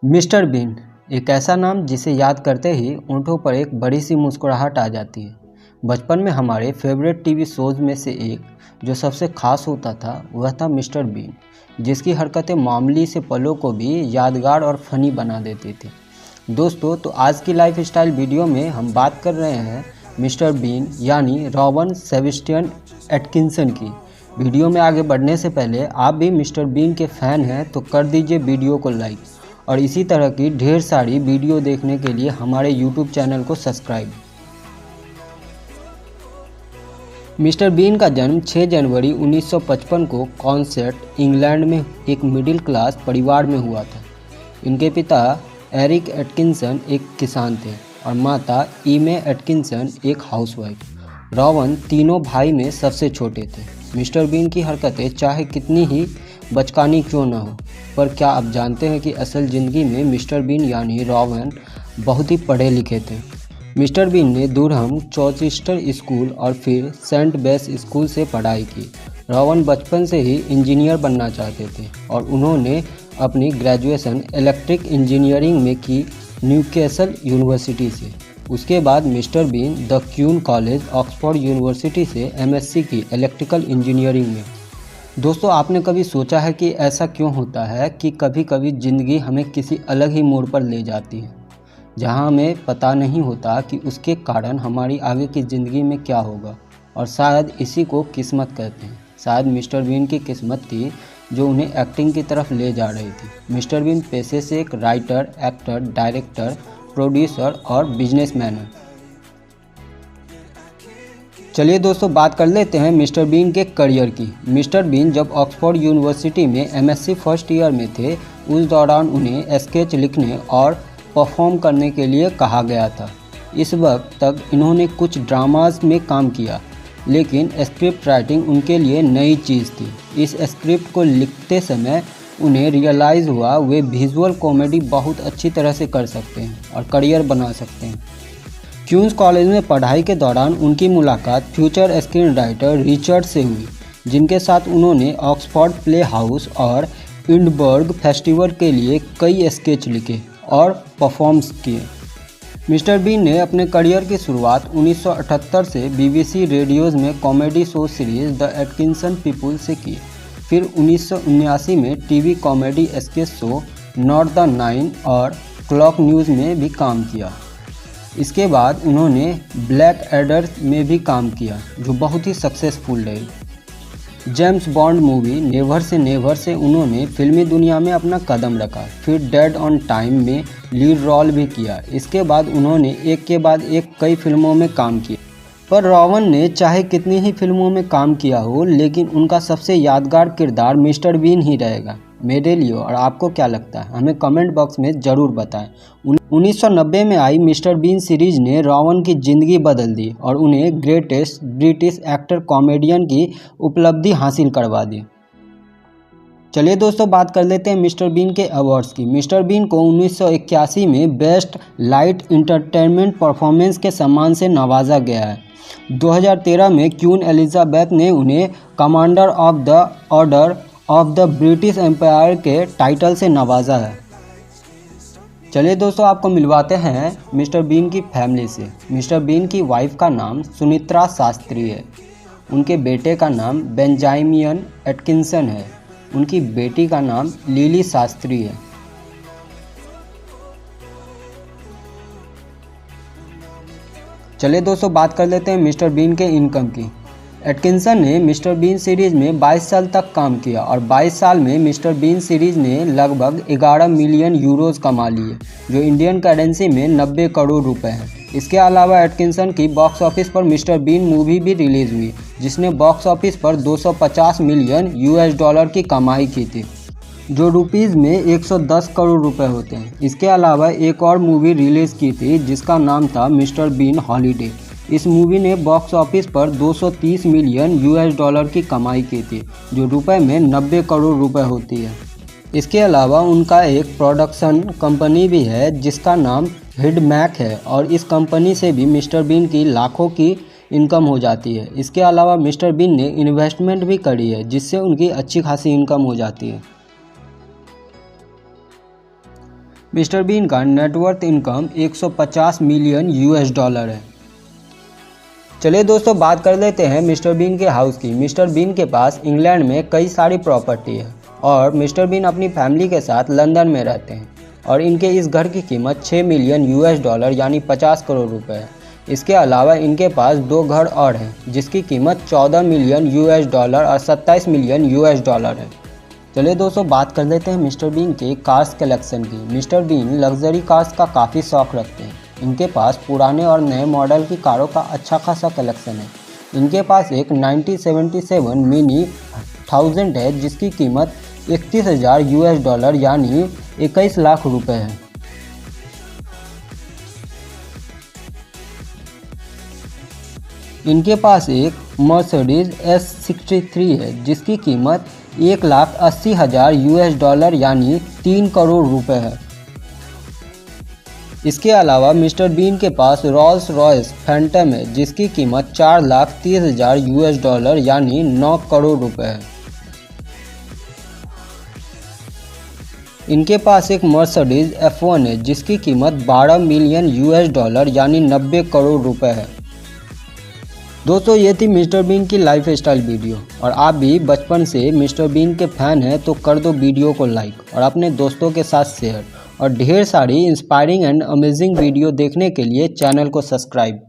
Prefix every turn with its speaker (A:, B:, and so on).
A: Mister been एक ऐसा नाम जिसे याद करते ही होंठों पर एक बड़ी सी मुस्कुराहट आ जाती है। बचपन में हमारे फेवरेट टीवी शोज में से एक जो सबसे खास होता था वह था मिस्टर बीन, जिसकी हरकतें मामूली से पलों को भी यादगार और फनी बना देती थी। दोस्तों, तो आज की लाइफ स्टाइल वीडियो में हम बात कर रहे हैं मिस्टर बीन यानी रॉवन सेबेस्टियन एटकिंसन की। वीडियो में आगे बढ़ने से पहले आप भी मिस्टर बीन के फ़ैन हैं तो कर दीजिए वीडियो को लाइक और इसी तरह की ढेर सारी वीडियो देखने के लिए हमारे यूट्यूब चैनल को सब्सक्राइब। मिस्टर बीन का जन्म 6 जनवरी 1955 को कॉन्सेट, इंग्लैंड में एक मिडिल क्लास परिवार में हुआ था। इनके पिता एरिक एटकिंसन एक किसान थे और माता ईमे एटकिंसन एक हाउसवाइफ। रॉवन तीनों भाई में सबसे छोटे थे। मिस्टर बीन की हरकतें चाहे कितनी ही बचकानी क्यों न हो, पर क्या आप जानते हैं कि असल ज़िंदगी में मिस्टर बीन यानी रॉवन बहुत ही पढ़े लिखे थे। मिस्टर बीन ने दूरहम चॉचेस्टर स्कूल और फिर सेंट बेस स्कूल से पढ़ाई की। रॉवन बचपन से ही इंजीनियर बनना चाहते थे और उन्होंने अपनी ग्रेजुएशन इलेक्ट्रिक इंजीनियरिंग में की न्यूकैसल यूनिवर्सिटी से। उसके बाद mister Bean the queen college, Oxford university MSC एमएससी की इलेक्ट्रिकल इंजीनियरिंग में। दोस्तों, आपने कभी सोचा है कि ऐसा क्यों होता है कि कभी कभी ज़िंदगी हमें किसी अलग ही मोड़ पर ले जाती है, जहां हमें पता नहीं होता कि उसके कारण हमारी आगे की ज़िंदगी में क्या होगा, और शायद इसी को किस्मत कहते हैं। शायद मिस्टर बीन की किस्मत थी जो उन्हें एक्टिंग की तरफ ले जा रही थी। मिस्टर बीन पेशे से एक राइटर, एक्टर, डायरेक्टर, प्रोड्यूसर और बिजनेसमैन है। चलिए दोस्तों, बात कर लेते हैं मिस्टर बीन के करियर की। मिस्टर बीन जब ऑक्सफोर्ड यूनिवर्सिटी में एमएससी फर्स्ट ईयर में थे, उस दौरान उन्हें स्केच लिखने और परफॉर्म करने के लिए कहा गया था। इस वक्त तक इन्होंने कुछ ड्रामाज में काम किया, लेकिन स्क्रिप्ट राइटिंग उनके लिए नई चीज़ थी। इस स्क्रिप्ट को लिखते समय उन्हें रियलाइज़ हुआ वे विजुअल कॉमेडी बहुत अच्छी तरह से कर सकते हैं और करियर बना सकते हैं। क्यून्स कॉलेज में पढ़ाई के दौरान उनकी मुलाकात फ्यूचर स्क्रीन राइटर रिचर्ड से हुई, जिनके साथ उन्होंने ऑक्सफोर्ड प्ले हाउस और एडिनबर्ग फेस्टिवल के लिए कई स्केच लिखे और परफॉर्म्स किए। मिस्टर बीन ने अपने करियर की शुरुआत 1978 से बीबीसी रेडियोज़ में comedy show series the Atkinson people से की। फिर 1979 में TV comedy sketch show not the 9 और क्लॉक न्यूज़ में भी काम किया। इसके बाद उन्होंने ब्लैक एडर में भी काम किया, जो बहुत ही सक्सेसफुल रही। James bond movie never say उन्होंने फिल्मी दुनिया में अपना कदम रखा। फिर डेड ऑन टाइम में लीड रोल भी किया। इसके बाद उन्होंने एक के बाद एक कई फिल्मों में काम किया। पर रॉवन ने चाहे कितनी ही फिल्मों में काम किया हो, लेकिन उनका सबसे यादगार किरदार मिस्टर बीन ही रहेगा मेरे लिए। और आपको क्या लगता है, हमें कमेंट बॉक्स में ज़रूर बताएं। 1990 में आई मिस्टर बीन सीरीज ने रॉवन की ज़िंदगी बदल दी और उन्हें ग्रेटेस्ट ब्रिटिश एक्टर कॉमेडियन की उपलब्धि हासिल करवा दी। चलिए दोस्तों, बात कर लेते हैं मिस्टर बीन के अवार्ड्स की। मिस्टर बीन को 1981 में बेस्ट लाइट इंटरटेनमेंट परफॉर्मेंस के सम्मान से नवाजा गया है। 2013 में क्वीन एलिजाबेथ ने उन्हें commander of the order of the British empire के टाइटल से नवाजा है। चलिए दोस्तों, आपको मिलवाते हैं मिस्टर बीन की फैमिली से। मिस्टर बीन की वाइफ का नाम सुनित्रा शास्त्री है। उनके बेटे का नाम बेंजामिन एटकिंसन है। उनकी बेटी का नाम लिली शास्त्री है। चलिए दोस्तों, बात कर लेते हैं मिस्टर बीन के इनकम की। एटकिंसन ने मिस्टर बीन सीरीज़ में 22 साल तक काम किया और 22 साल में मिस्टर बीन सीरीज़ ने लगभग 11 मिलियन यूरोज़ कमा लिए, जो इंडियन करेंसी में 90 करोड़ रुपए हैं। इसके अलावा एटकिंसन की बॉक्स ऑफिस पर मिस्टर बीन मूवी भी रिलीज़ हुई, जिसने बॉक्स ऑफिस पर 250 मिलियन यूएस डॉलर की कमाई की थी, जो रुपीज़ में 110 करोड़ रुपए होते हैं। इसके अलावा एक और मूवी रिलीज़ की थी जिसका नाम था मिस्टर बीन हॉलीडे। इस मूवी ने बॉक्स ऑफिस पर 230 मिलियन यूएस डॉलर की कमाई की थी, जो रुपए में 90 करोड़ रुपए होती है। इसके अलावा उनका एक प्रोडक्शन कंपनी भी है जिसका नाम हिडमैक है, और इस कंपनी से भी मिस्टर बीन की लाखों की इनकम हो जाती है। इसके अलावा मिस्टर बीन ने इन्वेस्टमेंट भी करी है, जिससे उनकी अच्छी खासी इनकम हो जाती है। मिस्टर बीन का net worth income 150 million US dollar है। चलिए दोस्तों बात कर लेते हैं मिस्टर बीन के हाउस की। मिस्टर बीन के पास इंग्लैंड में कई सारी प्रॉपर्टी है और मिस्टर बीन अपनी फैमिली के साथ लंदन में रहते हैं और इनके इस घर की कीमत 6 मिलियन US डॉलर यानी 50 करोड़ रुपए है। इसके अलावा इनके पास 2 घर और हैं जिसकी कीमत 14 मिलियन US डॉलर और 27 मिलियन US डॉलर है। चलिए दोस्तों बात कर लेते हैं मिस्टर बीन के कार्स कलेक्शन की। मिस्टर बीन लग्जरी कार्स का काफ़ी शौक़ रखते हैं। इनके पास पुराने और नए मॉडल की कारों का अच्छा खासा कलेक्शन है। इनके पास एक 1977 मिनी 1000 है जिसकी कीमत 31,000 US डॉलर यानी 21 लाख रुपए है। इनके पास एक मर्सिडीज S63 है जिसकी कीमत 1,80,000 US डॉलर यानी 3 करोड़ रुपए है। इसके अलावा मिस्टर बीन के पास रोल्स रॉयस फैंटम है जिसकी कीमत 4,30,000 US डॉलर यानी 9 करोड़ रुपए है। इनके पास एक मर्सिडीज F1 है जिसकी कीमत 12 मिलियन US डॉलर यानी 90 करोड़ रुपए है। दोस्तों ये थी मिस्टर बीन की लाइफ स्टाइल वीडियो और आप भी बचपन से मिस्टर बीन के फैन हैं तो कर दो वीडियो को लाइक और अपने दोस्तों के साथ शेयर और ढेर सारी इंस्पायरिंग एंड अमेजिंग वीडियो देखने के लिए चैनल को सब्सक्राइब।